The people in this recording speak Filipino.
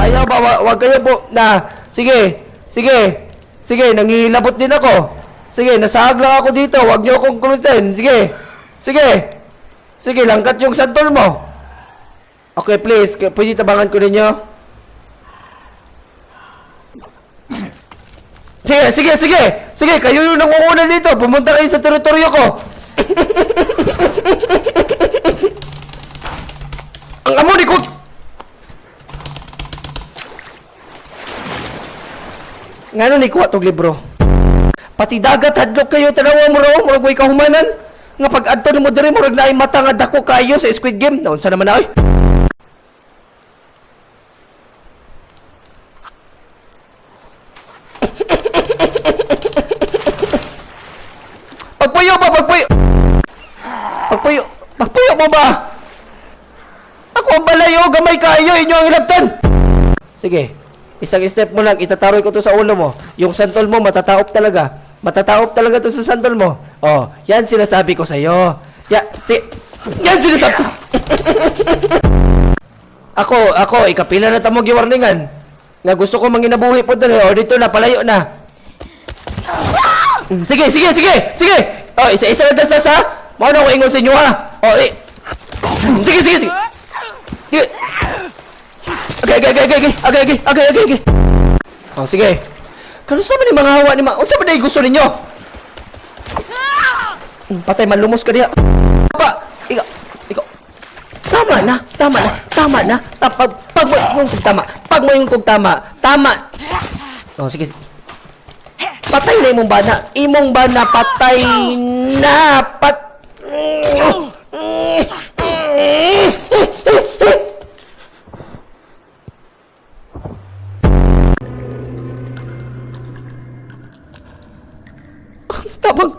Ayaw ba? Wag kayo po na. Sige. Sige. Sige, nangihilabot din ako. Sige, nasahag lang ako dito. Wag niyo akong kulutin. Sige. Sige. Sige, langkat yung santol mo. Okay, please. Pwede tabangan ko ninyo. Sige, sige, sige. Sige, kayo yung nangungunan dito. Pumunta kayo sa teritoryo ko. Ang amo ni ko. Ngano ni kuha tong libro? Pati dagat hadlok kayo tanawa mo raw, murag way kahumanan. Nga pag adto nimo diri murag naay mata nga dako kayo sa Squid Game. Naunsa naman na oy? Pagpuyo ba, pagpuyo. Pagpuyo. Pagpuyo mo ba? Ako ang balayo, gamay kayo, inyo ang ilabtan. Sige. Isang step mo lang, itataroy ko to sa ulo mo. Yung santol mo, matataop talaga. Matataop talaga to sa santol mo. Oh, yan sinasabi ko sa'yo. Yan sinasabi. Ako, ikapila na tamog yung warningan. Nga gusto ko manginabuhi po doon. O, dito na, palayo na. Sige. Oh, isa-isa na das ha. Mauna ko ingon sa inyo ha. Oh, sige. Okay. Oh, sige. Kanusa man ni mga hawa ni unsa man gusto ninyo? Patay man lumos ka diha. Ikaw. Tama na. Pag mo yung tama. Oh, sige. Patay na imong bana. Imong bana patay na. Tabang.